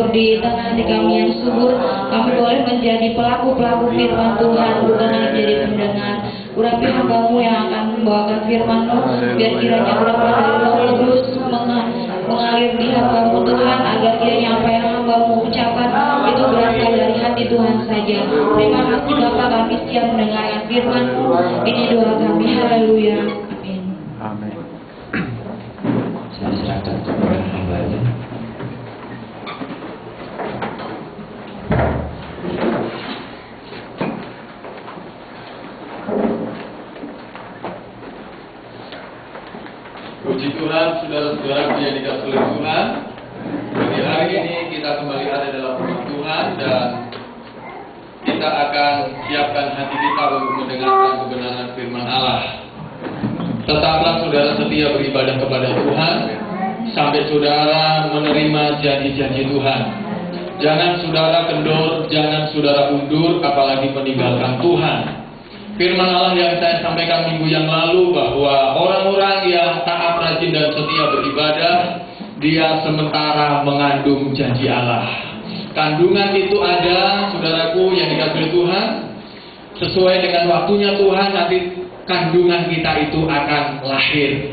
subur di tengah hati kami yang subur. Kami boleh menjadi pelaku-pelaku firman Tuhan, bukan hanya jadi pendengar. Urapi hamba-Mu yang akan membawakan firman-Mu, biar kiranya berkat dari Roh Kudus mengalir di hamba-Mu Tuhan, agar kiranya apa yang hamba-Mu ucapkan itu berasal dari hati Tuhan saja. Terima kasih Bapa, kami siap mendengarkan firman-Mu. Ini doa kami, haleluya. Amin. Amin. Saya serahkan kepada hamba-Nya. Puji Tuhan, saudara-saudara yang dikasihi oleh Tuhan. Pagi hari ini kita kembali ada dalam firman Tuhan dan kita akan siapkan hati kita untuk mendengarkan kebenaran firman Allah. Tetaplah saudara setia beribadah kepada Tuhan sampai saudara menerima janji-janji Tuhan. Jangan saudara kendor, jangan saudara undur, apalagi meninggalkan Tuhan. Firman Allah yang saya sampaikan minggu yang lalu bahwa orang-orang yang taat, rajin dan setia beribadah, dia sementara mengandung janji Allah. Kandungan itu ada, saudaraku yang dikasihi Tuhan, sesuai dengan waktunya Tuhan, nanti kandungan kita itu akan lahir.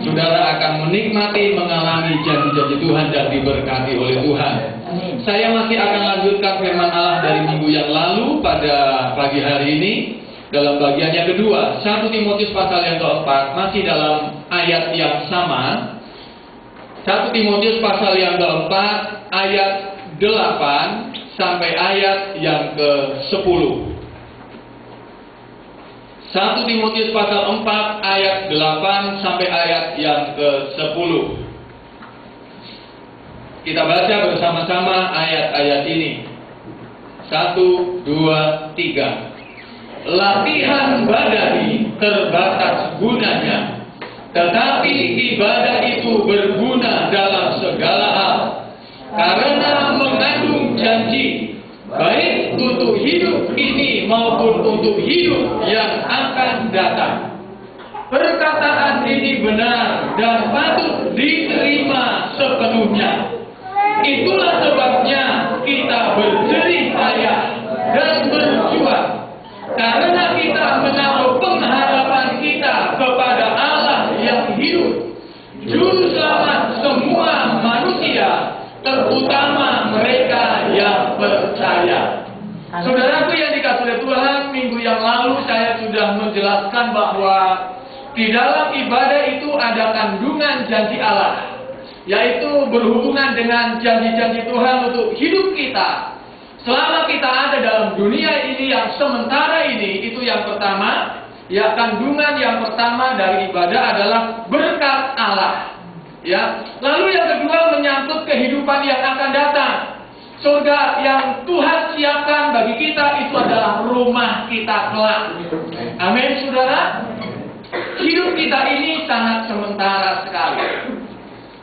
Saudara akan menikmati, mengalami janji-janji Tuhan dan diberkati oleh Tuhan. Saya masih akan lanjutkan firman Allah dari minggu yang lalu pada pagi hari ini. Dalam bagian yang kedua, 1 Timotius pasal yang keempat, masih dalam ayat yang sama. 1 Timotius pasal yang keempat, ayat 8 sampai ayat yang ke-10. 1 Timotius pasal 4, ayat 8 sampai ayat yang ke-10. Kita baca bersama-sama ayat-ayat ini. 1, 2, 3. Latihan badani terbatas gunanya, tetapi ibadah itu berguna dalam segala hal, karena mengandung janji, baik untuk hidup ini maupun untuk hidup yang akan datang. Perkataan ini benar dan patut diterima sepenuhnya. Itulah sebabnya kita berjerih payah dan berjuang, karena kita menaruh pengharapan kita kepada Allah yang hidup, Juru Selamat semua manusia, terutama mereka yang percaya. Saudaraku yang dikasihi oleh Tuhan, minggu yang lalu saya sudah menjelaskan bahwa di dalam ibadah itu ada kandungan janji Allah, yaitu berhubungan dengan janji-janji Tuhan untuk hidup kita selama kita ada dalam dunia ini yang sementara ini. Itu yang pertama. Ya, kandungan yang pertama dari ibadah adalah berkat Allah. Ya, lalu yang kedua menyangkut kehidupan yang akan datang. Surga yang Tuhan siapkan bagi kita itu adalah rumah kita kelak. Amin, saudara. Hidup kita ini sangat sementara sekali.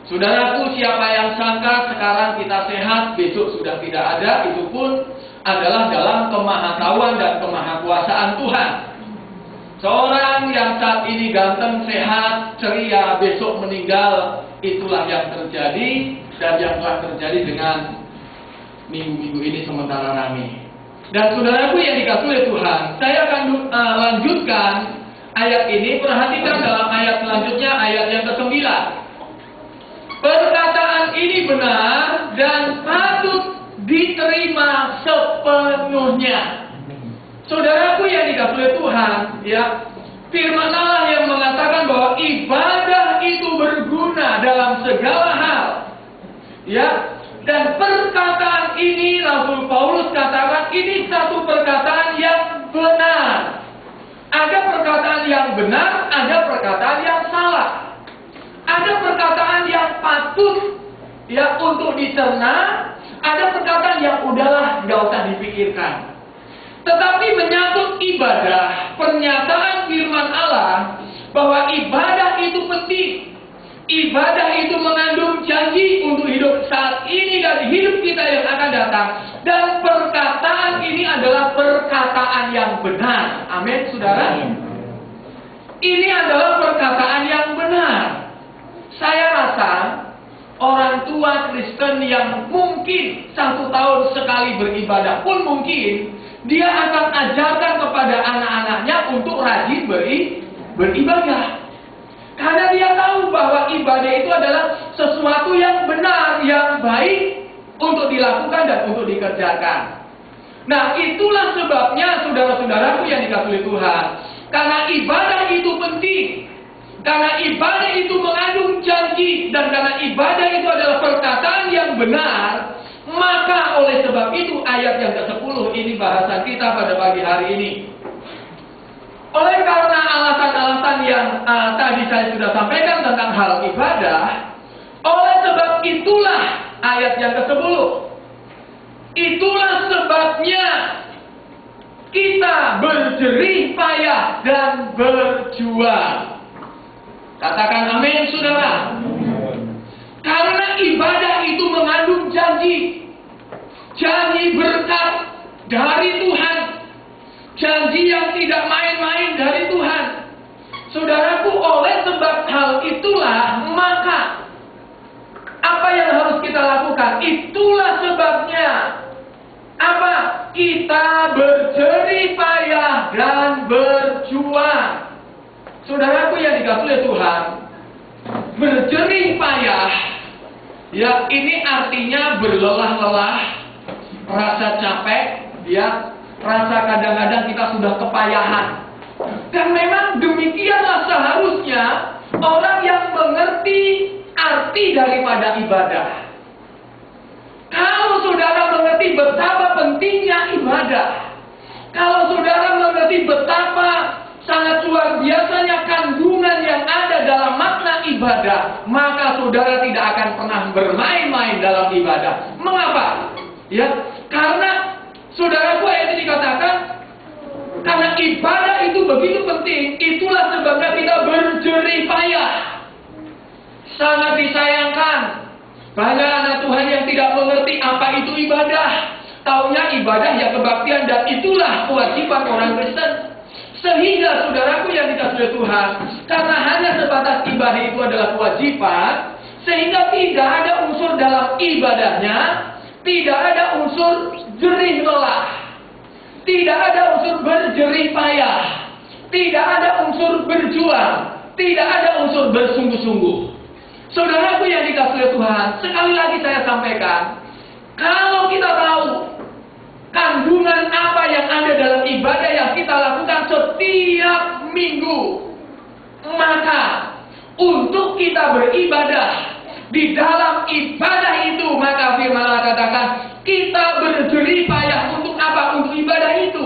Saudaraku, siapa yang sangka sekarang kita sehat, besok sudah tidak ada, itu pun adalah dalam kemahatauan dan kemahakuasaan Tuhan. Seorang yang saat ini ganteng, sehat, ceria, besok meninggal, itulah yang terjadi dan yang telah terjadi dengan minggu-minggu ini sementara rame. Dan saudaraku yang dikasihi oleh Tuhan, saya akan lanjutkan ayat ini. Perhatikan dalam ayat selanjutnya, ayat yang ke-9. Perkataan ini benar dan patut diterima sepenuhnya. Saudaraku yang dikasihi oleh Tuhan, ya, firman Allah yang mengatakan bahwa ibadah itu berguna dalam segala hal. Ya, dan perkataan ini Rasul Paulus katakan ini satu perkataan yang benar. Ada perkataan yang benar, ada perkataan yang salah. Ada perkataan yang patut ya untuk dicerna, ada perkataan yang udahlah nggak usah dipikirkan. Tetapi menyangkut ibadah, pernyataan firman Allah bahwa ibadah itu penting. Ibadah itu mengandung janji untuk hidup saat ini dan hidup kita yang akan datang. Dan perkataan ini adalah perkataan yang benar. Amin, saudara. Ini adalah perkataan yang benar. Saya rasa orang tua Kristen yang mungkin 1 tahun sekali beribadah pun mungkin dia akan ajarkan kepada anak-anaknya untuk rajin beribadah. Karena dia tahu bahwa ibadah itu adalah sesuatu yang benar, yang baik untuk dilakukan dan untuk dikerjakan. Nah, itulah sebabnya saudara-saudaraku yang dikasihi Tuhan. Karena ibadah itu penting. Karena ibadah itu mengandung janji. Dan karena ibadah itu adalah perkataan yang benar. Maka oleh sebab itu ayat yang ke-10 ini bahasan kita pada pagi hari ini. Oleh karena alasan-alasan yang tadi saya sudah sampaikan tentang hal ibadah. Oleh sebab itulah ayat yang ke-10. Itulah sebabnya kita berjerih payah dan berjuang. Katakan amin, saudara. Karena ibadah itu mengandung janji. Janji berkat dari Tuhan. Janji yang tidak main-main dari Tuhan. Saudaraku, oleh sebab hal itulah, maka apa yang harus kita lakukan? Itulah sebabnya apa? Kita berjerih payah dan berjuang. Saudaraku yang dikasihi Tuhan, berjerih payah, ya ini artinya berlelah-lelah, rasa capek, ya rasa kadang-kadang kita sudah kepayahan. Dan memang demikianlah seharusnya orang yang mengerti arti daripada ibadah. Kalau saudara mengerti betapa pentingnya ibadah, kalau saudara mengerti betapa sangat luar biasanya kandungan yang ada dalam makna ibadah, maka saudara tidak akan pernah bermain-main dalam ibadah. Mengapa? Ya, karena saudaraku ayat ini dikatakan, karena ibadah itu begitu penting, itulah sebabnya kita berjerih payah. Sangat disayangkan, banyak anak Tuhan yang tidak mengerti apa itu ibadah. Taunya ibadah ya kebaktian, dan itulah kewajiban orang Kristen. Sehingga saudaraku yang dikasihi Tuhan, karena hanya sebatas ibadah itu adalah kewajiban, sehingga tidak ada unsur dalam ibadahnya, tidak ada unsur jerih lelah, tidak ada unsur berjerih payah, tidak ada unsur berjuang, tidak ada unsur bersungguh-sungguh. Saudaraku yang dikasihi Tuhan, sekali lagi saya sampaikan, kalau kita tahu kandungan apa yang ada dalam ibadah yang kita lakukan setiap minggu, maka untuk kita beribadah di dalam ibadah itu, maka firman Allah katakan kita berjerih payah untuk apa? Untuk ibadah itu.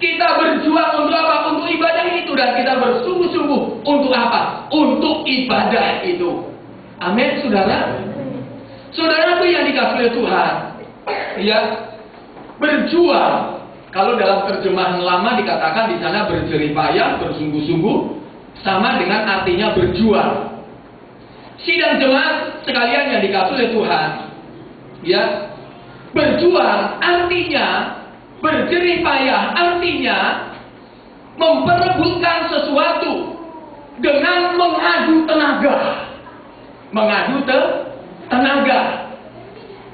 Kita berjuang untuk apa? Untuk ibadah itu. Dan kita bersungguh-sungguh untuk apa? Untuk ibadah itu. Amin, saudara. Saudaraku yang dikasihi Tuhan, ya, berjuang. Kalau dalam terjemahan lama dikatakan di sana berjerih payah, bersungguh-sungguh, sama dengan artinya berjuang. Sidang jemaat sekalian yang dikasihi Tuhan, ya, berjuang artinya berjerih payah, artinya memperebutkan sesuatu dengan mengadu tenaga, tenaga,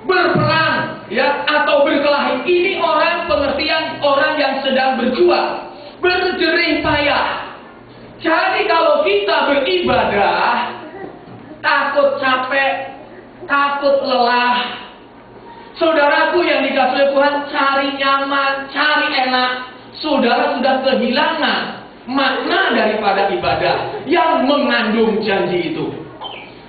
berperang, ya, atau berkelahi. Ini orang pengertian orang yang sedang berjuang, berjerih payah. Jadi kalau kita beribadah takut capek, takut lelah, saudaraku yang dikasihi Tuhan, cari nyaman, cari enak, saudara sudah kehilangan makna daripada ibadah yang mengandung janji itu.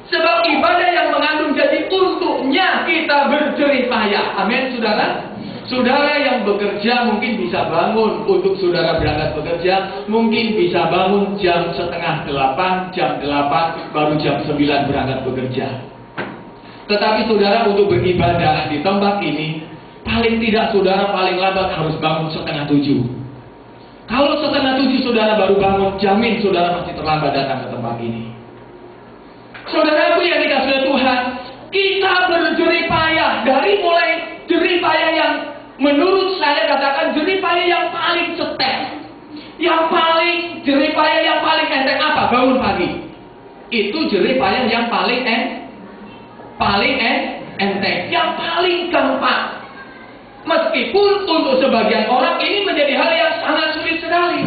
Sebab ibadah yang mengandung janji untuknya kita berjerih payah. Amin, saudara. Saudara yang bekerja mungkin bisa bangun untuk saudara berangkat bekerja, mungkin bisa bangun jam 7:30, jam 8, baru jam 9 berangkat bekerja. Tetapi saudara untuk beribadah di tempat ini, paling tidak saudara paling lambat harus bangun 6:30. Kalau 6:30 saudara baru bangun, jamin saudara masih terlambat datang ke tempat ini. Saudaraku yang dikasihi Tuhan, kita berjerih payah dari mulai jerih payah yang menurut saya katakan jerih payah yang paling setek, jerih payah yang paling enteng apa? Bangun pagi. Itu jerih payah yang paling paling enteng, yang paling gampang. Meskipun untuk sebagian orang ini menjadi hal yang sangat sulit sekali.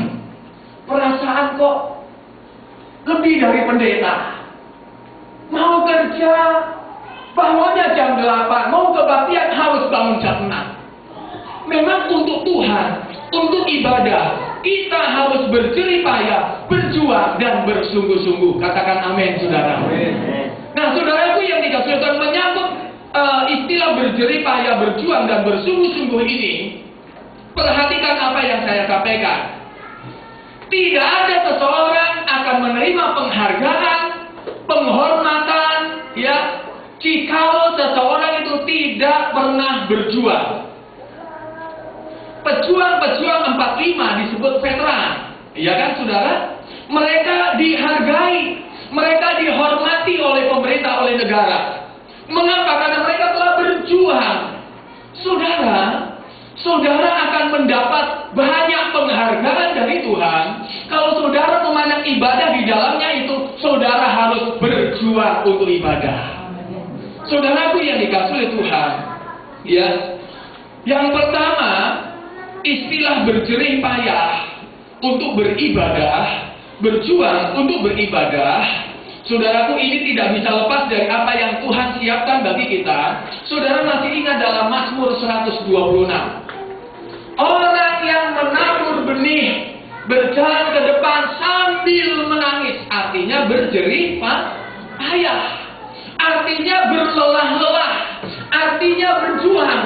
Perasaan kok lebih dari pendeta. Mau kerja, bangunnya jam 8, mau kebaktian harus bangun jam 6. Memang untuk Tuhan, untuk ibadah, kita harus berjerih payah, berjuang dan bersungguh-sungguh. Katakan amin, saudara. Nah, saudaraku yang dikasih Tuhan, menyangkut istilah berjerih payah, berjuang dan bersungguh-sungguh ini, perhatikan apa yang saya sampaikan. Tidak ada seseorang akan menerima penghargaan, penghormatan, ya, jikalau seseorang itu tidak pernah berjuang. Pejuang-pejuang 45 disebut veteran, ya kan, saudara? Mereka dihargai, mereka dihormati oleh pemerintah, oleh negara. Mengapa? Karena mereka telah berjuang. Saudara akan mendapat banyak penghargaan dari Tuhan kalau saudara memandang ibadah di dalamnya itu saudara harus berjuang untuk ibadah. Saudaraku yang dikasihi oleh Tuhan, ya. Yang pertama, istilah berjerih payah untuk beribadah, berjuang untuk beribadah. Saudaraku, ini tidak bisa lepas dari apa yang Tuhan siapkan bagi kita. Saudara masih ingat dalam Mazmur 126. Orang yang menabur benih berjalan ke depan sambil menangis, artinya berjerih payah, artinya berlelah-lelah, artinya berjuang.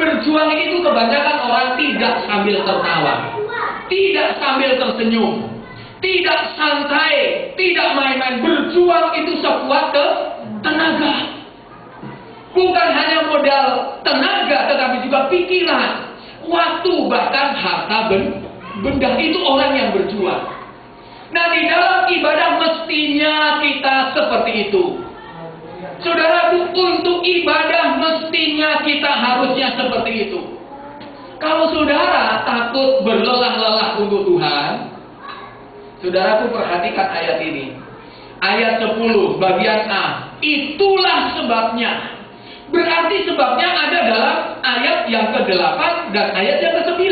Berjuang itu kebanyakan orang tidak sambil tertawa, tidak sambil tersenyum, tidak santai, tidak main-main. Berjuang itu sekuat tenaga. Bukan hanya modal tenaga, tetapi juga pikiran, waktu, bahkan harta benda. Itu orang yang berjuang. Nah, di dalam ibadah mestinya kita seperti itu. Saudaraku, untuk ibadah mestinya kita harusnya seperti itu. Kalau saudara takut berlelah-lelah untuk Tuhan, saudaraku perhatikan ayat ini. Ayat 10 bagian A. Itulah sebabnya. Berarti sebabnya ada dalam ayat yang ke-8 dan ayat yang ke-9.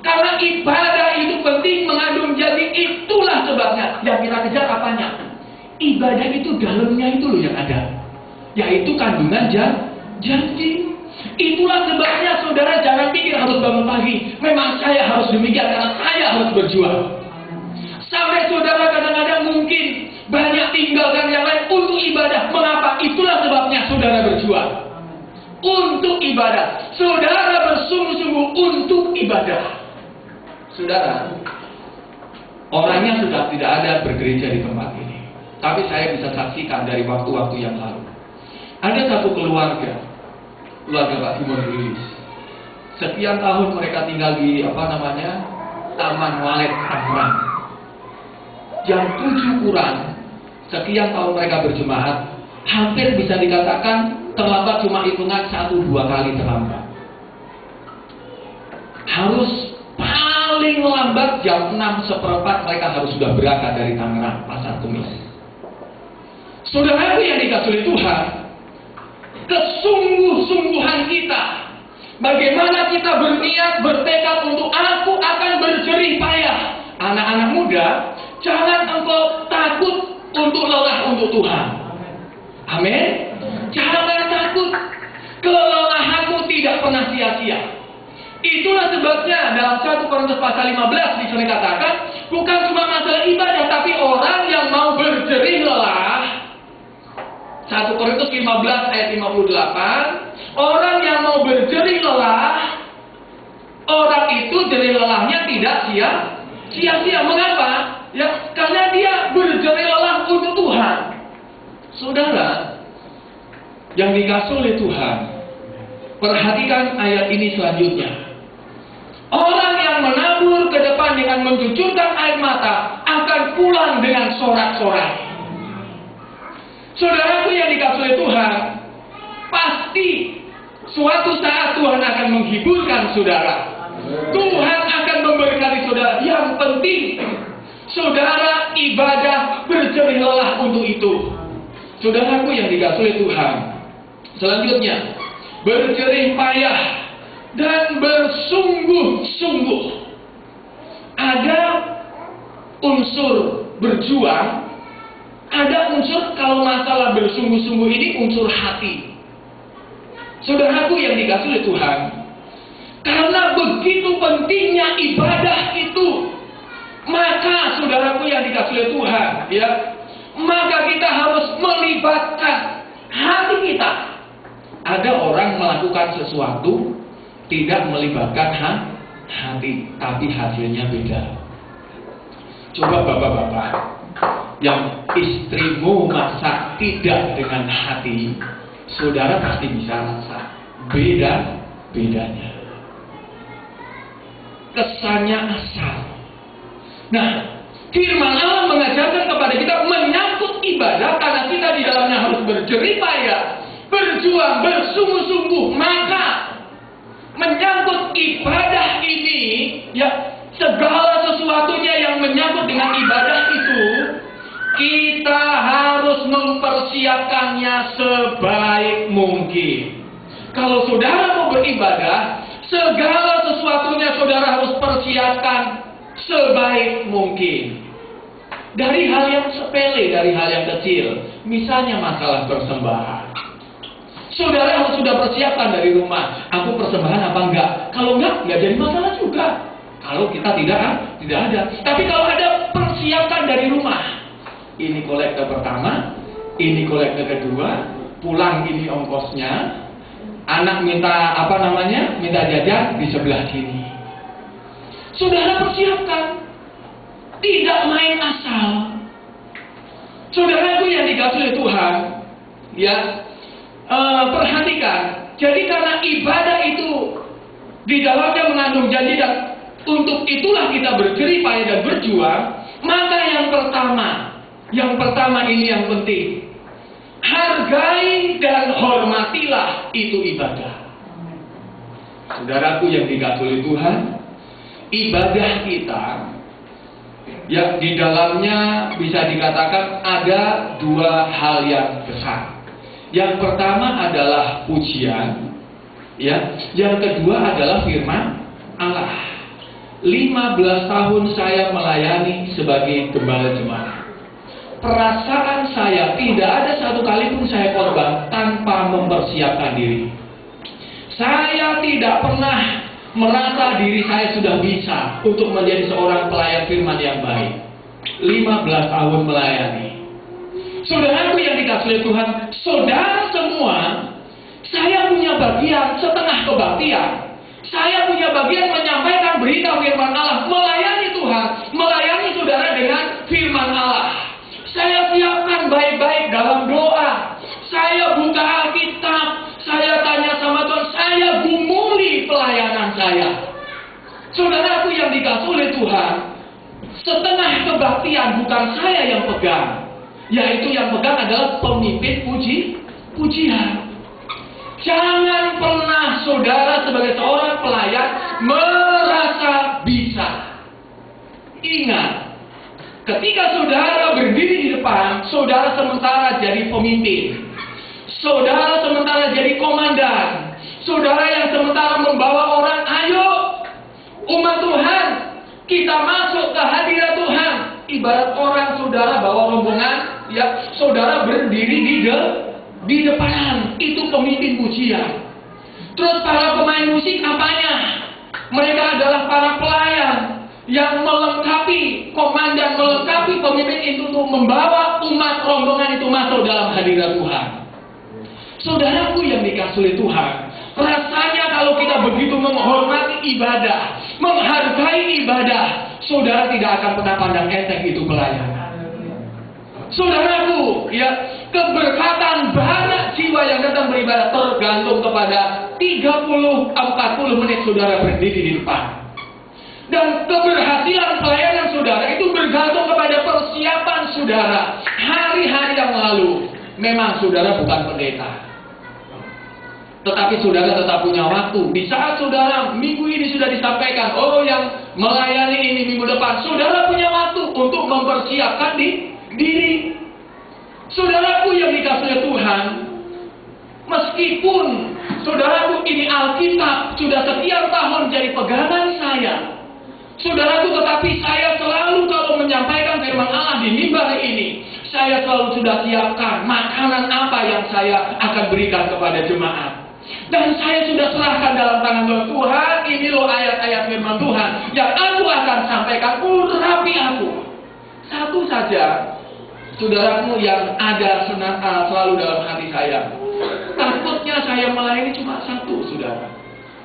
Karena ibadah itu penting, mengandung janji, itulah sebabnya. Yang kita kejar apanya? Ibadah itu dalamnya itu loh yang ada, yaitu kandungan janji. Itulah sebabnya saudara jangan pikir harus bangun pagi. Memang saya harus demikian karena saya harus berjuang. Sampai saudara kadang-kadang mungkin banyak tinggalkan yang lain untuk ibadah. Mengapa? Itulah sebabnya saudara berjuang untuk ibadah. Saudara bersungguh-sungguh untuk ibadah. Saudara, orangnya sudah tidak ada bergereja di tempat ini, tapi saya bisa saksikan dari waktu-waktu yang lalu. Ada satu keluarga Pak Timur Lilis. Sekian tahun mereka tinggal di Taman Walet Tangerang. Jam 7 kurang, sekian tahun mereka berjemaat, hampir bisa dikatakan terlambat cuma hitungan 1-2 kali terlambat. Harus paling lambat jam 6:15 mereka harus sudah berangkat dari Tangerang, Pasar Kemis. Saudaraku yang dikasihi Tuhan, kesungguh-sungguhan kita, bagaimana kita berniat, bertekad untuk aku akan berjerih payah. Anak-anak muda, jangan engkau takut untuk lelah untuk Tuhan. Amin. Jangan takut, kelelahanmu tidak pernah sia-sia. Itulah sebabnya dalam 1 Korintus pasal 15 dikatakan, bukan cuma masalah ibadah, tapi orang yang mau berjerih lelah. 1 Korintus 15 ayat 58, orang yang mau berjerih lelah, orang itu jerih lelahnya tidak sia-sia. Mengapa? Ya, karena dia berjerih lelah untuk Tuhan. Saudara yang dikasihi oleh Tuhan, perhatikan ayat ini selanjutnya. Orang yang menabur ke depan dengan mencucurkan air mata akan pulang dengan sorak-sorai. Saudaraku yang dikasihi Tuhan, pasti suatu saat Tuhan akan menghiburkan saudara. Tuhan akan memberkati saudara. Yang penting saudara ibadah berjerih lelah untuk itu. Saudaraku yang dikasihi oleh Tuhan, selanjutnya, berjerih payah dan bersungguh-sungguh. Ada unsur berjuang, ada unsur, kalau masalah bersungguh-sungguh ini unsur hati. Saudaraku yang dikasihi oleh Tuhan, karena begitu pentingnya ibadah itu, maka saudaraku yang dikasihi oleh Tuhan, ya, maka kita harus melibatkan hati kita. Ada orang melakukan sesuatu tidak melibatkan hati, tapi hasilnya beda. Coba bapak-bapak yang istrimu masak tidak dengan hati, saudara pasti bisa rasa bedanya. Kesannya asal. Nah, firman Allah mengajarkan kepada kita menyangkut ibadah, karena kita di dalamnya harus berjerih payah, berjuang, bersungguh-sungguh. Maka menyangkut ibadah ini, ya, segala sesuatunya yang menyangkut dengan ibadah itu, kita harus mempersiapkannya sebaik mungkin. Kalau saudara mau beribadah, segala sesuatunya saudara harus persiapkan sebaik mungkin. Dari hal yang sepele, dari hal yang kecil, misalnya masalah persembahan. Saudara harus sudah persiapkan dari rumah. Aku persembahan apa enggak? Kalau enggak, ya jadi masalah juga. Kalau kita tidak ada. Tapi kalau ada, persiapkan dari rumah. Ini kolektor pertama, ini kolektor kedua, pulang ini ongkosnya. Anak minta minta jajan di sebelah sini. Saudara persiapkan. Tidak main asal. Saudaraku yang dikasihi oleh Tuhan, ya, perhatikan. Jadi karena ibadah itu di dalamnya mengandung janji, dan untuk itulah kita berjerih payah dan berjuang, maka yang pertama ini yang penting. Hargai dan hormatilah itu ibadah. Saudaraku yang dikasihi oleh Tuhan, ibadah kita, ya, di dalamnya bisa dikatakan ada dua hal yang besar. Yang pertama adalah pujian, ya. Yang kedua adalah firman Allah. 15 tahun saya melayani sebagai gembala jemaat. Perasaan saya tidak ada satu kali pun saya korban tanpa mempersiapkan diri. Saya tidak pernah merasa diri saya sudah bisa untuk menjadi seorang pelayan firman yang baik. 15 tahun melayani. Saudaraku yang dikasihi Tuhan, saudara semua, saya punya bagian setengah kebaktian. Saya punya bagian menyampaikan berita firman Allah, melayani Tuhan, melayani saudara dengan firman Allah. Saya siapkan baik-baik dalam doa. Saya buka Alkitab, saya tanya sama Tuhan, saya gumuli pelayanan saya. Saudaraku yang dikasihi oleh Tuhan, setengah kebaktian bukan saya yang pegang, yaitu yang pegang adalah pemimpin pujian. Jangan pernah saudara sebagai seorang pelayan merasa bisa. Ingat, ketika saudara berdiri di depan, saudara sementara jadi pemimpin, saudara sementara jadi komandan, saudara yang sementara membawa orang, ayo umat Tuhan, kita masuk ke hadirat Tuhan. Ibarat orang saudara bawa rombongan, ya, saudara berdiri di depan, itu pemimpin pujian. Terus para pemain musik apanya? Mereka adalah para pelayan yang melengkapi komandan, melengkapi pemimpin itu untuk membawa umat rombongan itu masuk dalam hadirat Tuhan. Saudaraku yang dikasihi oleh Tuhan, rasanya kalau kita begitu menghormati ibadah, menghargai ibadah, saudara tidak akan pernah pandang enteng itu pelayanan. Saudaraku, ya, keberkatan banyak jiwa yang datang beribadah tergantung kepada 30-40 menit saudara berdiri di depan. Dan keberhasilan pelayanan saudara itu bergantung kepada persiapan saudara hari-hari yang lalu. Memang saudara bukan pendeta, tetapi saudara tetap punya waktu. Di saat saudara minggu ini sudah disampaikan, oh yang melayani ini minggu depan, saudara punya waktu untuk mempersiapkan diri. Saudaraku yang dikasihi Tuhan, meskipun saudaraku ini Alkitab sudah sekian tahun jadi pegangan saya, saudaraku, tetapi saya selalu kalau menyampaikan firman Allah di mimbar ini, saya selalu sudah siapkan makanan apa yang saya akan berikan kepada jemaat. Dan saya sudah serahkan dalam tangan Tuhan. Tuhan, ini loh ayat-ayat firman Tuhan yang aku akan sampaikan, urapi aku. Satu saja, saudaraku, yang ada selalu dalam hati saya. Takutnya saya melayani cuma satu, saudara.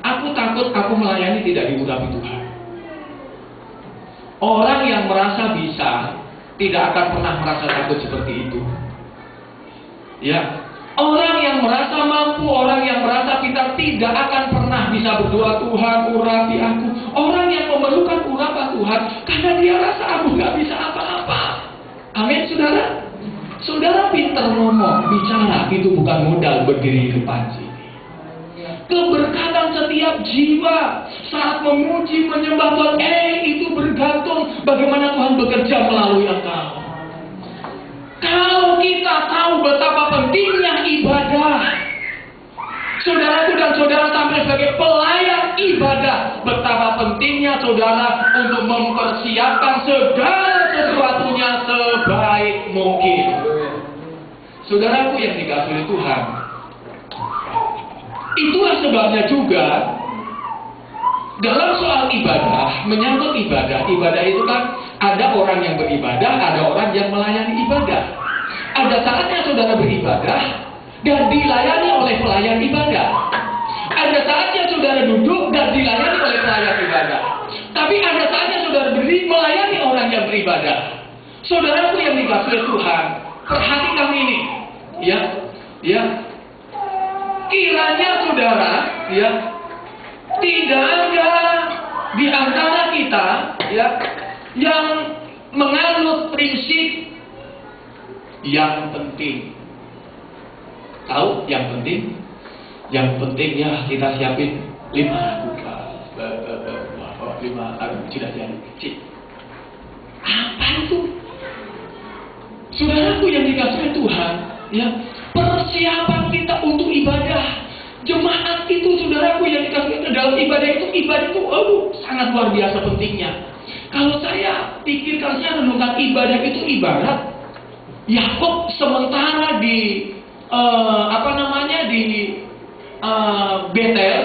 Aku takut aku melayani tidak diurapi Tuhan. Orang yang merasa bisa tidak akan pernah merasa takut seperti itu. Ya, orang yang merasa mampu, orang yang merasa pintar tidak akan pernah bisa berdoa, Tuhan urapi aku. Orang yang memerlukan urapan Tuhan karena dia rasa aku nggak bisa apa-apa. Amin, saudara. Saudara pintar ngomong, bicara, itu bukan modal berdiri di depan sini. Keberkatan setiap jiwa saat memuji, menyembah Tuhan, itu bergantung bagaimana Tuhan bekerja melalui engkau. Kalau kita tahu betapa pentingnya ibadah, saudaraku dan saudara sampai sebagai pelayan ibadah, betapa pentingnya saudara untuk mempersiapkan segala sesuatunya sebaik mungkin. Saudaraku yang dikasihi Tuhan, itulah sebabnya juga dalam soal ibadah, menyangkut ibadah itu kan ada orang yang beribadah, ada orang yang melayani ibadah. Ada saatnya saudara beribadah dan dilayani oleh pelayan ibadah. Ada saatnya saudara duduk dan dilayani oleh pelayan ibadah. Tapi ada saatnya saudara berdiri melayani orang yang beribadah. Saudaraku yang dikasihi Tuhan, perhatikan ini, ya. Kiranya saudara, ya, tidak ada di antara kita, ya, yang menganut prinsip yang penting. Tahu yang penting? Yang penting ya kita siapin 5 buka. 5 sudah jadi. Apa itu? Saudaraku yang dikasihi Tuhan, ya, persiapan kita untuk ibadah. Jemaat itu, saudaraku yang dikasihi, dalam ibadah itu sangat luar biasa pentingnya. Kalau saya pikirkan, saya renungkan ibadah itu ibarat Yakub sementara di Betel.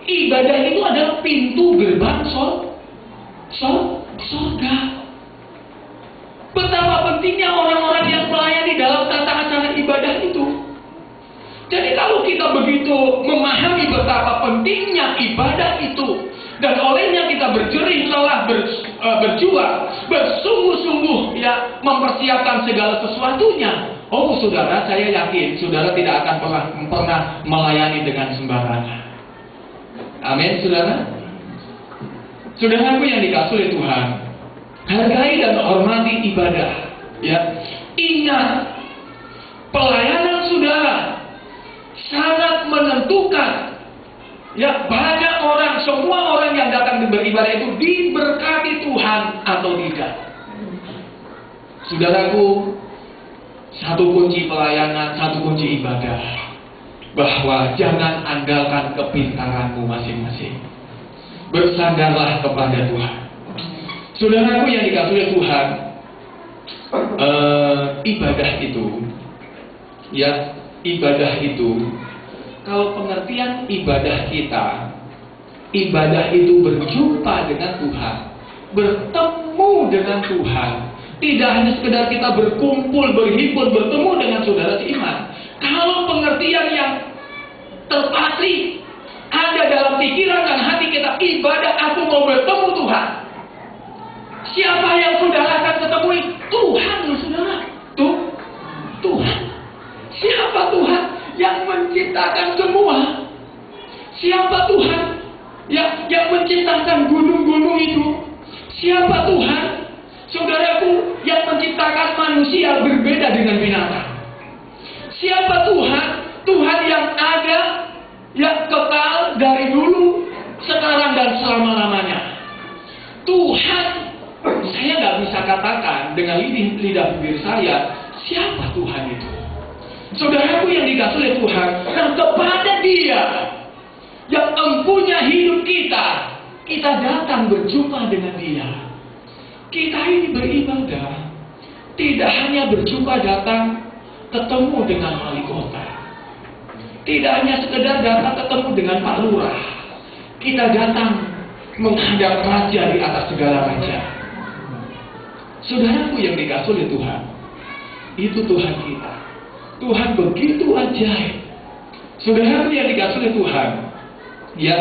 Ibadah itu adalah pintu gerbang surga. Betapa pentingnya orang-orang yang melayani dalam tata acara ibadah itu. Jadi kalau kita begitu memahami betapa pentingnya ibadah itu, dan olehnya kita berjerih lelah berjuang, bersungguh-sungguh, ya, mempersiapkan segala sesuatunya. Oh saudara, saya yakin saudara tidak akan pernah melayani dengan sembarangan. Amin, saudara. Saudaraku yang dikasihi Tuhan, hargai dan hormati ibadah. Ya, ingat, pelayanan saudara sangat menentukan. Ya, banyak orang, semua orang yang datang beribadah itu diberkati Tuhan atau tidak. Saudaraku, satu kunci pelayanan, satu kunci ibadah, bahwa jangan andalkan kepintaranmu masing-masing. Bersandarlah kepada Tuhan. Saudaraku yang dikasihi Tuhan, ibadah itu, kalau pengertian ibadah kita, ibadah itu berjumpa dengan Tuhan, bertemu dengan Tuhan. Tidak hanya sekedar kita berkumpul, berhimpun, bertemu dengan saudara seiman. Kalau pengertian yang terpatri ada dalam pikiran dan hati kita, ibadah aku mau bertemu Tuhan. Siapa yang saudara akan ketemui? Tuhan, saudara. Tuhan. Siapa Tuhan yang menciptakan semua? Siapa Tuhan yang menciptakan gunung-gunung itu? Siapa Tuhan, saudaraku, yang menciptakan manusia berbeda dengan binatang? Siapa Tuhan? Tuhan yang ada, yang kekal dari dulu, sekarang dan selama-lamanya. Tuhan, saya nggak bisa katakan dengan lidah bibir saya Siapa Tuhan itu? Saudaraku yang dikasihi oleh Tuhan, nah kepada Dia yang empunya hidup kita datang berjumpa dengan Dia. Kita ini beribadah, tidak hanya berjumpa datang ketemu dengan wali kota, tidak hanya sekedar datang ketemu dengan Pak Lurah. Kita datang menghadap Raja di atas segala raja. Saudaraku yang dikasihi oleh Tuhan, itu Tuhan kita. Tuhan begitu ajaib. Saudaraku yang dikasihi oleh Tuhan, ya,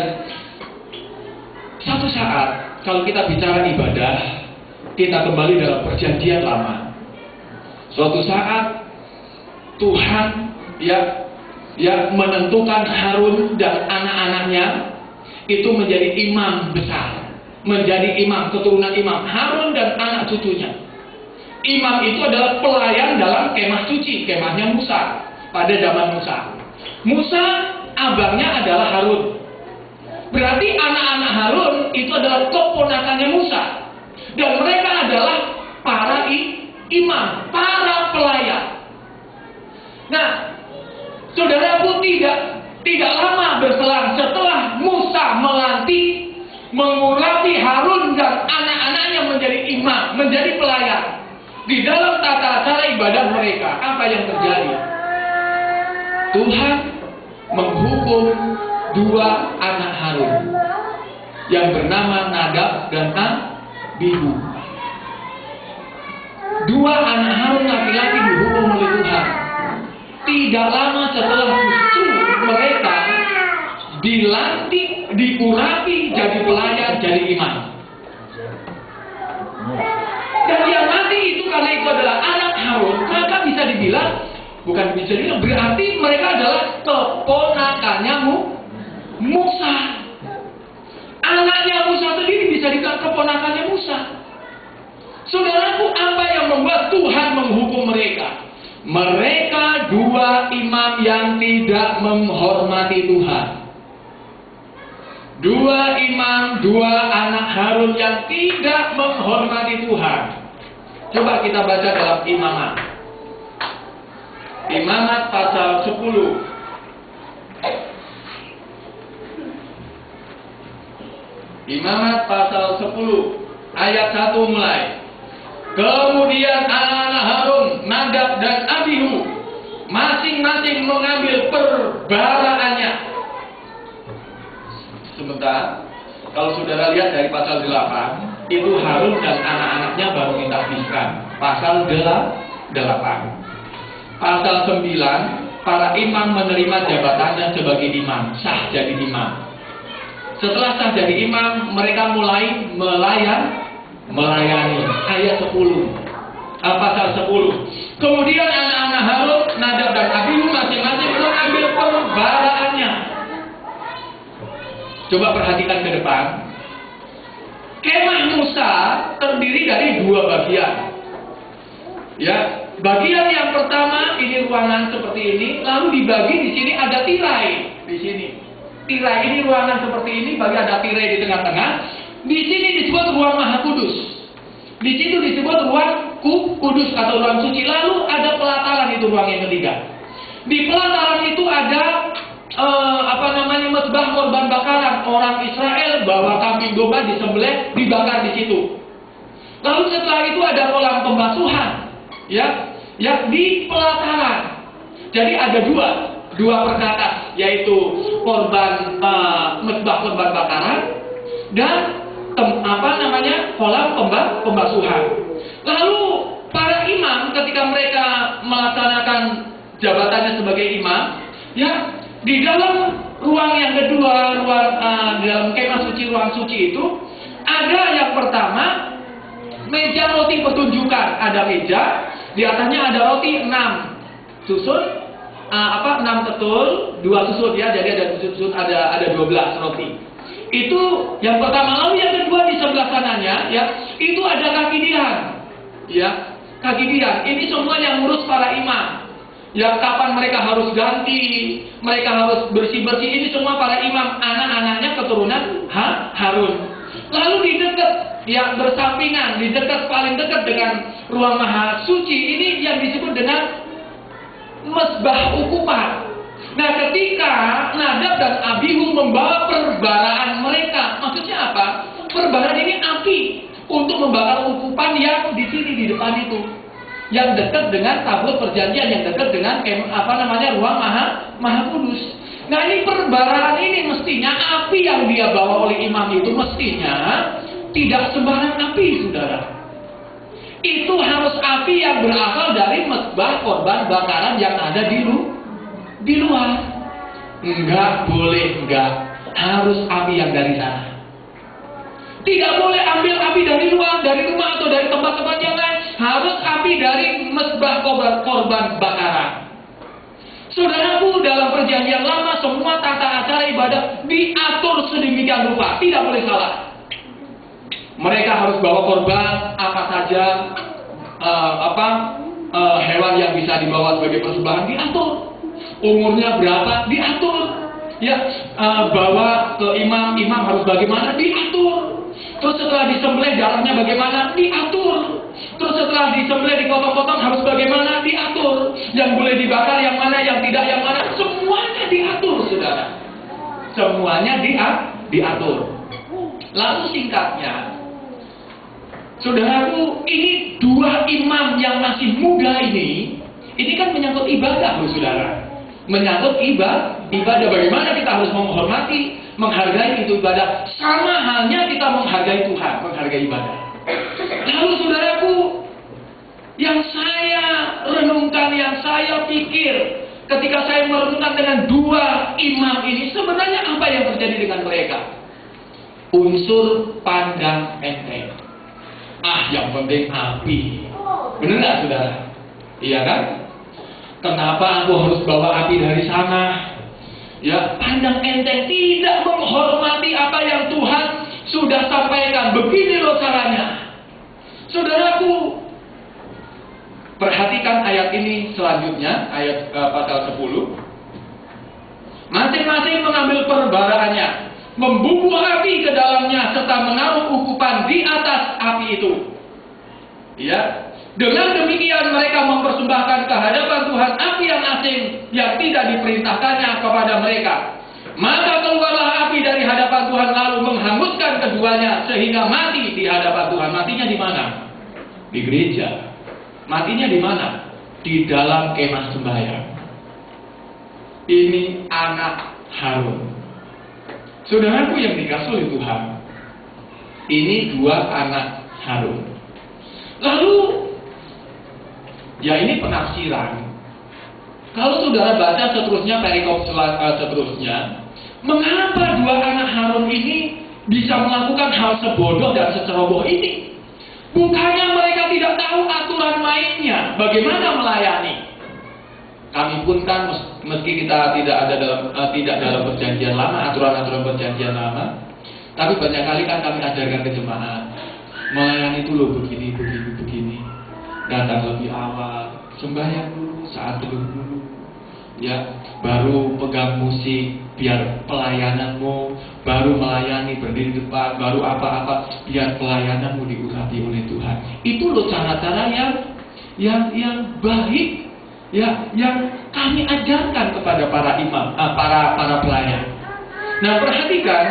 satu saat kalau kita bicara ibadah, kita kembali dalam perjanjian lama. Suatu saat Tuhan ya menentukan Harun dan anak-anaknya itu menjadi imam besar, menjadi imam, keturunan imam, Harun dan anak cucunya. Imam itu adalah pelayan dalam kemah suci, kemahnya Musa pada zaman Musa. Musa abangnya adalah Harun. Berarti anak-anak Harun itu adalah keponakannya Musa. Dan mereka adalah para imam, para pelayan. Nah, saudaraku, tidak lama berselang setelah Musa melantik, mengurapi Harun dan anak-anaknya menjadi imam, menjadi pelayan. Di dalam tata cara ibadah mereka, apa yang terjadi? Tuhan menghukum dua anak Harun yang bernama Nadab dan Abihu. Dua anak Harun laki-laki dihukum oleh Tuhan. Tidak lama setelah justru mereka dilantik, diurapi jadi pelayan, jadi imam. Dan yang mati itu karena itu adalah anak Harun, maka bisa dibilang, bukan bisa dibilang, berarti mereka adalah keponakannya Musa. Anaknya Musa sendiri bisa dikatakan keponakannya Musa. Saudaraku, apa yang membuat Tuhan menghukum mereka? Mereka dua imam yang tidak menghormati Tuhan. Dua imam, dua anak Harun yang tidak menghormati Tuhan. Coba kita baca dalam Imamat. Imamat pasal 10. Imamat pasal 10 ayat 1 mulai. Kemudian anak-anak Harun, Nadab dan Abihu masing-masing mengambil perbaraannya. Sebentar, kalau saudara lihat dari pasal 8, itu Harun dan anak-anaknya baru ditahbiskan. Pasal 8. Pasal 9, para imam menerima jabatannya sebagai imam, sah jadi imam. Setelah sah jadi imam, mereka mulai melayani. Ayat 10. Pasal 10. Kemudian anak-anak Harun, Nadab dan Abihu masing-masing mengambil perbaraannya. Coba perhatikan ke depan. Kemah Musa terdiri dari dua bagian. Ya, bagian yang pertama ini ruangan seperti ini, lalu dibagi di sini ada tirai di sini. Tirai ini ruangan seperti ini, bagi ada tirai di tengah-tengah. Di sini disebut ruang Maha Kudus. Di situ disebut ruang kudus atau ruang suci. Lalu ada pelataran, itu ruang yang ketiga. Di pelataran itu ada mezbah korban bakaran. Orang Israel bawa kambing domba disembelih, dibakar di situ. Lalu setelah itu ada kolam pembasuhan, ya di pelataran. Jadi ada dua perkakas, yaitu korban mezbah korban bakaran dan kolam pembasuhan. Lalu para imam ketika mereka melaksanakan jabatannya sebagai imam, ya di dalam ruang yang kedua, dalam kemah suci, ruang suci itu ada yang pertama meja roti pertunjukan. Ada meja, di atasnya ada roti 6 susun, 6 ketul, 2 susun, ya, jadi ada susun, ada 12 roti. Itu yang pertama. Lalu yang kedua di sebelah kanannya, ya, itu ada kaki dian, ya, kaki dian. Ini semua yang ngurus para imam. Ya, kapan mereka harus ganti, mereka harus bersih-bersih, ini semua para imam, anak-anaknya keturunan Harun. Lalu di dekat yang bersampingan, di dekat paling dekat dengan ruang maha suci ini yang disebut dengan mesbah ukupan. Nah, ketika Nadab dan Abihu membawa perbaraan mereka, maksudnya apa? Perbaraan ini api untuk membakar ukupan yang di sini di depan itu, yang dekat dengan tabut perjanjian, yang dekat dengan ruang maha kudus. Nah, ini perbaraan ini mestinya api yang dia bawa oleh imam itu mestinya tidak sembarang api, saudara. Itu harus api yang berasal dari mesbah korban bakaran yang ada di luar. Enggak boleh, harus api yang dari sana. Tidak boleh ambil api dari luar, dari rumah atau dari tempat-tempat yang lain. Harus api dari mesbah korban bakaran. Saudaraku, dalam perjanjian lama semua tata acara ibadah diatur sedemikian rupa, tidak boleh salah. Mereka harus bawa korban apa saja, hewan yang bisa dibawa sebagai persembahan diatur. Umurnya berapa diatur. Ya, bawa ke imam harus bagaimana diatur. Terus setelah disembelih darahnya bagaimana diatur. Terus setelah disembelih dipotong-potong harus bagaimana diatur. Yang boleh dibakar yang mana, yang tidak yang mana, semuanya diatur, saudara. Semuanya diatur. Lalu singkatnya, saudaraku, ini dua imam yang masih muda ini kan menyangkut ibadah, loh, saudara. Menyangkut ibadah. Bagaimana kita harus menghormati, menghargai itu ibadah. Sama halnya kita menghargai Tuhan, menghargai ibadah. Lalu saudaraku, yang saya renungkan, yang saya pikir ketika saya merenungkan dengan dua imam ini, sebenarnya apa yang terjadi dengan mereka? Unsur pandang enteng. Yang penting api. Benar nggak, saudara? Iya kan? Kenapa aku harus bawa api dari sana? Ya, pandang enteng, tidak menghormati apa yang Tuhan sudah sampaikan. Begini loh caranya. Saudaraku, perhatikan ayat ini selanjutnya, ayat pasal 10. Masing-masing mengambil perbaraannya, membubuh api ke dalamnya, serta menaruh ukupan di atas api itu. Ya, dengan demikian mereka mempersembahkan ke hadapan Tuhan api yang asing yang tidak diperintahkannya kepada mereka. Maka keluarlah api dari hadapan Tuhan lalu menghanguskan keduanya sehingga mati di hadapan Tuhan. Matinya di mana? Di gereja. Matinya di mana? Di dalam kemah sembahyang. Ini anak Harun. Saudaraku yang dikasihi oleh Tuhan, ini dua anak Harun. Lalu, ya ini penafsiran. Kalau saudara baca seterusnya, perikop seterusnya, mengapa dua anak Harun ini bisa melakukan hal sebodoh dan seceroboh ini? Bukannya mereka tidak tahu aturan mainnya, bagaimana melayani. Kami pun kan, meski kita tidak dalam perjanjian lama, aturan-aturan perjanjian lama, tapi banyak kali kan kami ajarkan ke jemaat, melayani itu loh begini. Datang lebih awal, sembahyang dulu, saat teduh dulu, ya, baru pegang musik, biar pelayananmu, baru melayani berdiri depan, baru apa-apa, biar pelayananmu diurapi oleh Tuhan. Itu loh cara-cara yang baik, ya, yang kami ajarkan kepada para imam, para pelayan. Nah, perhatikan,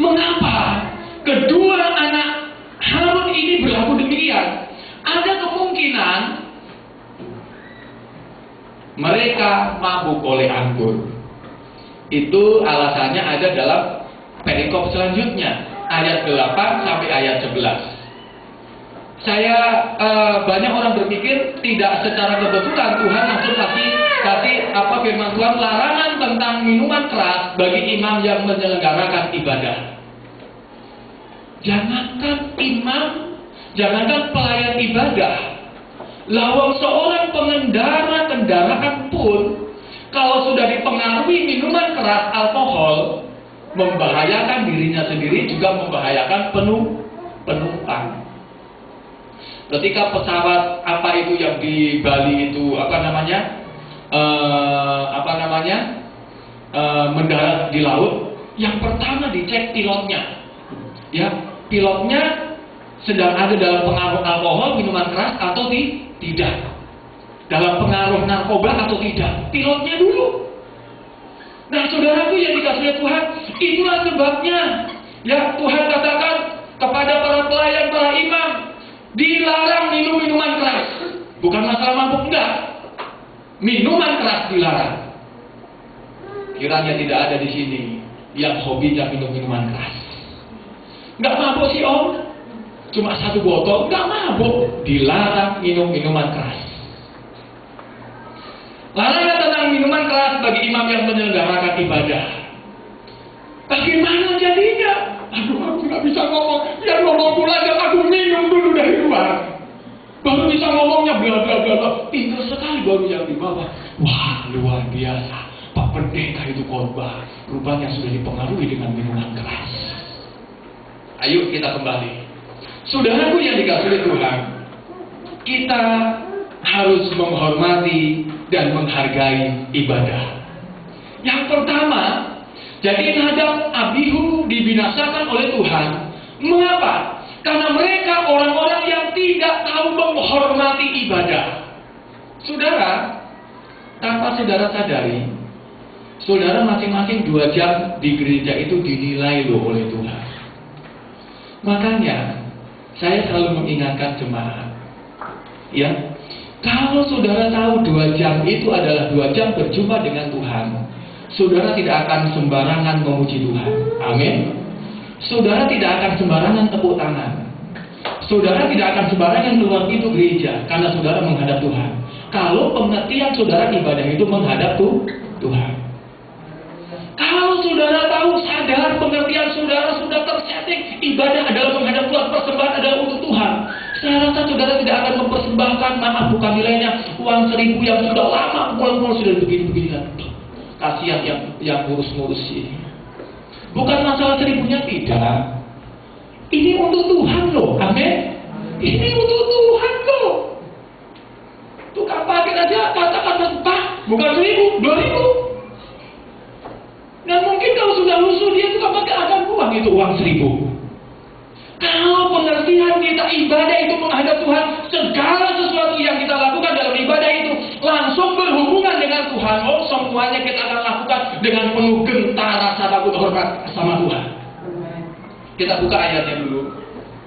mengapa kedua anak Harun ini berlaku demikian? Ada kemungkinan mereka mabuk oleh anggur. Itu alasannya ada dalam perikop selanjutnya, ayat 8 sampai ayat 11. Banyak orang berpikir tidak secara kebetulan Tuhan langsung kasih firman Tuhan larangan tentang minuman keras bagi imam yang menyelenggarakan ibadah. Jangankan imam, jangankan pelayan ibadah, lawang seorang pengendara kendaraan pun kalau sudah dipengaruhi minuman keras, alkohol, membahayakan dirinya sendiri, juga membahayakan penumpang. Ketika pesawat yang di Bali itu mendarat di laut, yang pertama dicek pilotnya. ya pilotnya sedang ada dalam pengaruh alkohol, minuman keras atau tidak, dalam pengaruh narkoba atau tidak, pilotnya dulu. Nah, saudaraku yang dikasihi Tuhan, itulah sebabnya ya Tuhan katakan kepada para pelayan, para imam, dilarang minum minuman keras. Bukan masalah mabuk, enggak. Minuman keras dilarang. Kiranya tidak ada di sini yang hobinya minum minuman keras. Enggak mabuk sih om, cuma 1 botol, enggak mabuk. Dilarang minum minuman keras. Larangan tentang minuman keras bagi imam yang menyelenggarakan ibadah. Bagaimana jadinya? Aduh, aku nggak bisa ngomong. Ya ngomong pula dan aku minum dulu dari luar. Baru bisa ngomongnya bla bla bla bla. Pintar sekali baru yang di bawah. Wah, luar biasa. Pak Pendeta itu khotbah. Rupanya sudah dipengaruhi dengan minuman keras. Ayo kita kembali. Saudaraku yang dikasihi Tuhan, kita harus menghormati dan menghargai ibadah. Yang pertama, jadi Nadab Abihu dibinasakan oleh Tuhan. Mengapa? Karena mereka orang-orang yang tidak tahu menghormati ibadah. Saudara, tanpa saudara sadari, saudara masing-masing 2 jam di gereja itu dinilai loh oleh Tuhan. Makanya, saya selalu mengingatkan jemaat, ya, kalau saudara tahu 2 jam itu adalah 2 jam berjumpa dengan Tuhan, saudara tidak akan sembarangan memuji Tuhan. Amin. Saudara tidak akan sembarangan tepuk tangan. Saudara tidak akan sembarangan keluar pintu gereja karena saudara menghadap Tuhan. Kalau pengertian saudara ibadah itu menghadap Tuhan. Kalau saudara tahu, sadar pengertian saudara sudah tersetting, ibadah adalah menghadap Tuhan, persembahan adalah untuk Tuhan. Saya rasa saudara tidak akan mempersembahkan, maaf bukan nilainya, uang 1.000 yang sudah lama pulang-pulang sudah begini-begini kan. Kasihan yang ngurus-ngurus ini. Bukan masalah 1.000-nya, tidak. Ini untuk Tuhan loh, amin. Ini untuk Tuhan loh. Tukang parkir aja kata-kata Pak, bukan 1.000, 2.000. Dan mungkin kalau sudah lusuh dia juga pakai akan uang itu uang 1.000. Kalau pengertian kita ibadah itu menghadap Tuhan, segala sesuatu yang kita lakukan dalam ibadah itu langsung berhubungan dengan Tuhan. Oh, semuanya kita akan lakukan dengan penuh gentar rasa takut hormat sama Tuhan. Kita buka ayatnya dulu.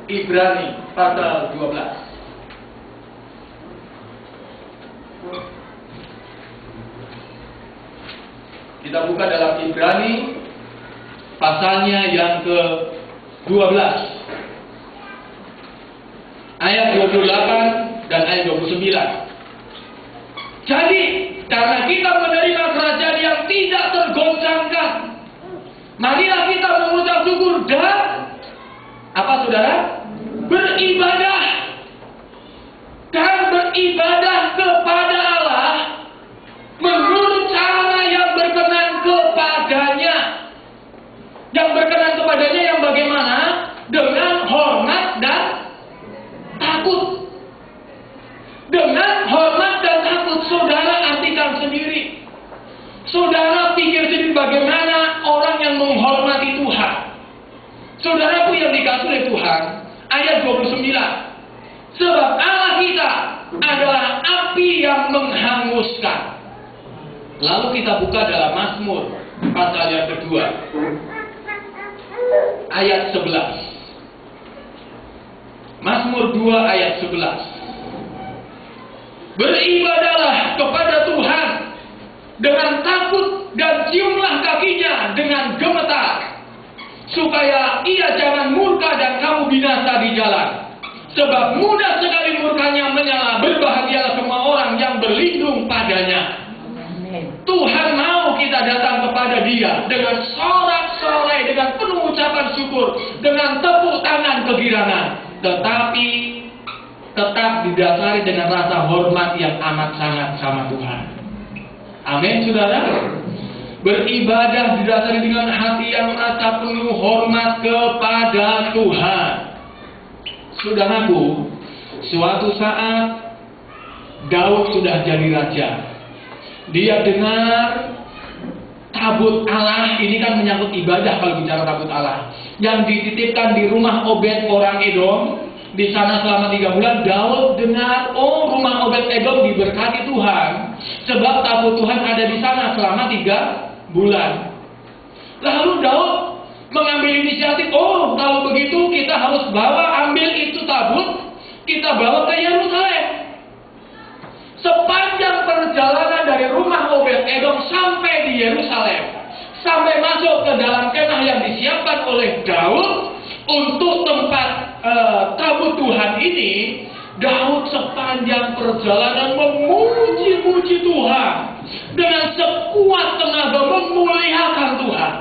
Ibrani pasal 12. Kita buka dalam Ibrani pasalnya yang ke-12. Ayat 28 dan ayat 29. Jadi, karena kita menerima kerajaan yang tidak tergoncangkan, marilah kita mengucap syukur dan apa saudara? Beribadah. Dan beribadah kepada Allah menurut cara yang berkenan kepadanya. Yang berkenan kepadanya yang bagaimana? Dengan hormat dan takut. Dengan hormat dan takut. Saudara artikan sendiri. Saudara pikir sendiri bagaimana orang yang menghormati Tuhan. Saudaraku yang dikasihi oleh Tuhan, ayat 29. Sebab Allah kita adalah api yang menghanguskan. Lalu kita buka dalam Mazmur pasal yang kedua, ayat 11. Mazmur 2 ayat 11. Beribadahlah kepada Tuhan dengan takut dan ciumlah kakinya dengan gemetar, supaya ia jangan murka dan kamu binasa di jalan. Sebab mudah sekali murkanya menyala. Berbahagialah semua orang yang berlindung padanya. Tuhan mau kita datang kepada Dia dengan sorak-sorai, dengan penuh ucapan syukur, dengan tepuk tangan kegirangan, tetapi tetap didasari dengan rasa hormat yang amat sangat sama Tuhan. Amin, saudara. Beribadah didasari dengan hati yang merasa penuh hormat kepada Tuhan. Saudaraku, suatu saat Daud sudah jadi raja. Dia dengar tabut Allah, ini kan menyangkut ibadah kalau bicara takut Allah. Yang dititipkan di rumah Obed orang Edom, di sana selama 3 bulan. Daud dengar, oh rumah Obed Edom diberkati Tuhan, sebab tabut Tuhan ada di sana selama 3 bulan. Lalu Daud mengambil inisiatif, oh kalau begitu kita harus ambil itu tabut, kita bawa ke Yerusalem. Sepanjang perjalanan dari rumah Obed Edom sampai di Yerusalem, sampai masuk ke dalam kemah yang disiapkan oleh Daud untuk tempat tabut Tuhan ini, Daud sepanjang perjalanan memuji-muji Tuhan dengan sekuat tenaga, memuliakan Tuhan.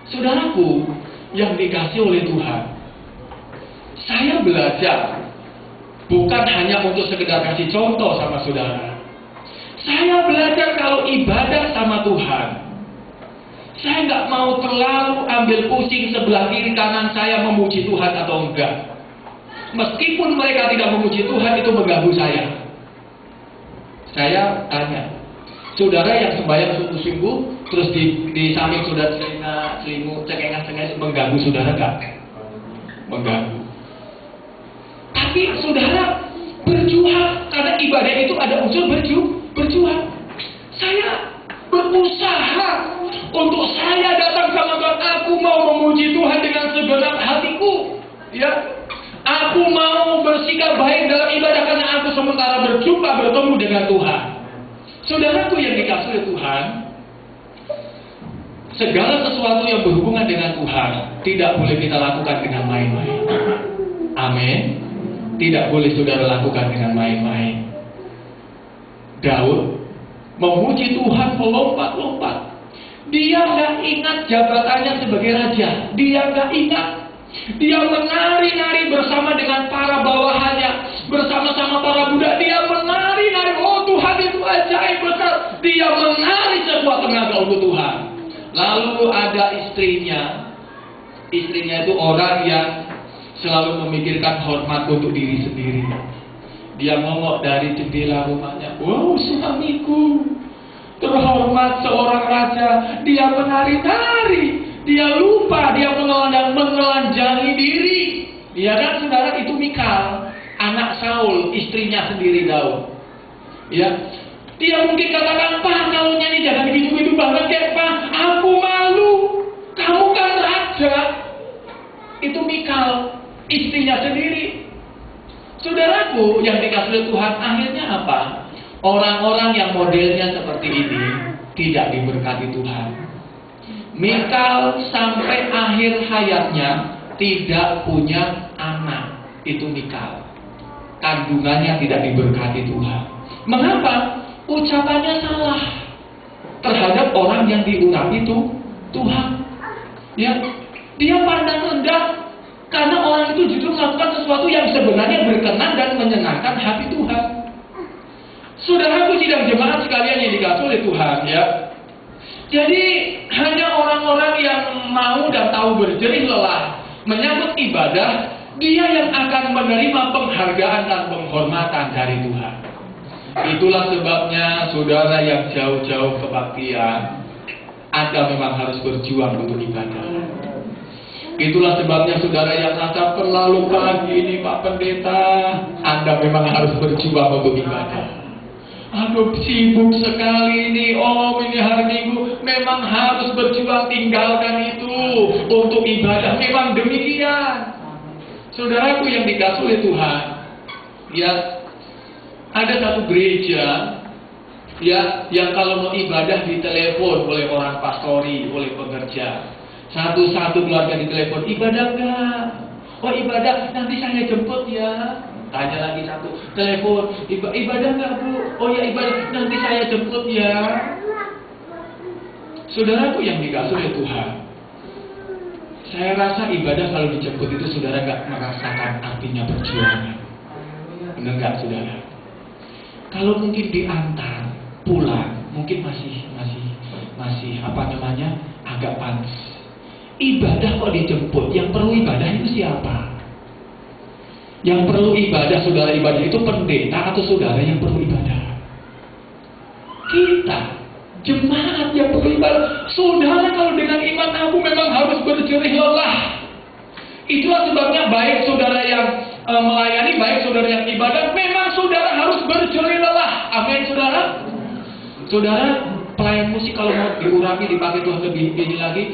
Saudaraku yang dikasihi oleh Tuhan, saya belajar bukan hanya untuk sekedar kasih contoh sama saudara. Saya belajar kalau ibadah sama Tuhan, saya nggak mau terlalu ambil pusing sebelah kiri kanan saya memuji Tuhan atau enggak. Meskipun mereka tidak memuji Tuhan, itu mengganggu saya. Saya tanya, saudara yang sembahyang sungguh-sungguh, terus di samping saudara selimut, cengengas-cengengas, mengganggu saudara nggak? Mengganggu. Tapi saudara berjuang, karena ibadah itu ada unsur berjuang. Saya berusaha untuk saya datang sama Tuhan. Aku mau memuji Tuhan dengan segenap hatiku, ya. Aku mau bersikap baik dalam ibadah karena aku sementara bertemu dengan Tuhan. Saudaraku yang dikasihi oleh Tuhan, segala sesuatu yang berhubungan dengan Tuhan tidak boleh kita lakukan dengan main-main. Amin. Tidak boleh saudara lakukan dengan main-main. Daud memuji Tuhan melompat-lompat. Dia nggak ingat jabatannya sebagai raja. Dia nggak ingat. Dia menari-nari bersama dengan para bawahannya, bersama-sama para budak. Dia menari-nari. Oh Tuhan itu ajaib besar. Dia menari sekuat tenaga untuk Tuhan. Lalu ada istrinya. Istrinya itu orang yang selalu memikirkan hormat untuk diri sendiri. Dia ngomong dari jendela rumahnya, wow suamiku terhormat seorang raja. Dia menari-nari, dia lupa, dia menelanjangi diri. Dia kan saudara itu Mikal, anak Saul, istrinya sendiri Daud. Ya, dia mungkin katakan, Pak, kalau nyanyi jangan gitu-gitu banget ya Pak, aku malu. Kamu kan raja. Itu Mikal, istrinya sendiri. Saudaraku yang dikasihi oleh Tuhan, akhirnya apa? Orang-orang yang modelnya seperti ini tidak diberkati Tuhan. Mikal sampai akhir hayatnya tidak punya anak. Itu Mikal. Kandungannya tidak diberkati Tuhan. Mengapa? Ucapannya salah terhadap orang yang diurapi itu Tuhan. Ya, dia pandang rendah karena orang itu justru melakukan sesuatu yang sebenarnya berkenan dan menyenangkan hati Tuhan. Saudaraku sidang jemaat sekalian yang dikasihi oleh Tuhan, ya. Jadi hanya orang-orang yang mau dan tahu berjerih lelah menyambut ibadah, dia yang akan menerima penghargaan dan penghormatan dari Tuhan. Itulah sebabnya saudara yang jauh-jauh kebaktian, Anda memang harus berjuang untuk ibadah. Itulah sebabnya saudara yang rasa terlalu pagi ini Pak Pendeta, Anda memang harus berjuang untuk ibadah. Aduh sibuk sekali ini, ini hari Minggu, memang harus berjuang, tinggalkan itu untuk ibadah. Memang demikian. Saudaraku yang dikasihi oleh Tuhan, ya, ada satu gereja, ya, yang kalau mau ibadah ditelepon oleh orang pastori, oleh pekerja. Satu-satu keluarga ditelepon, ibadah enggak? Oh ibadah, nanti saya jemput ya. Tanya lagi satu, telepon, ibadah enggak Bu? Oh ya ibadah, nanti saya jemput ya. Saudaraku yang dikasihi oleh Tuhan, saya rasa ibadah kalau dijemput itu saudara enggak merasakan artinya perjuangan. Benar enggak saudara? Kalau mungkin diantar pulang, mungkin masih agak pantas. Ibadah kok dijemput, yang perlu ibadah itu siapa? Yang perlu ibadah, saudara ibadah itu pendeta atau saudara yang perlu ibadah? Kita. Jemaat yang beribadah, saudara kalau dengan iman aku memang harus berjerih lelah. Itulah sebabnya baik saudara yang melayani, baik saudara yang ibadah, memang saudara harus berjerih lelah. Amin, saudara. Saudara, pelayan musik kalau mau diurapi, dipakai Tuhan lebih ini lagi.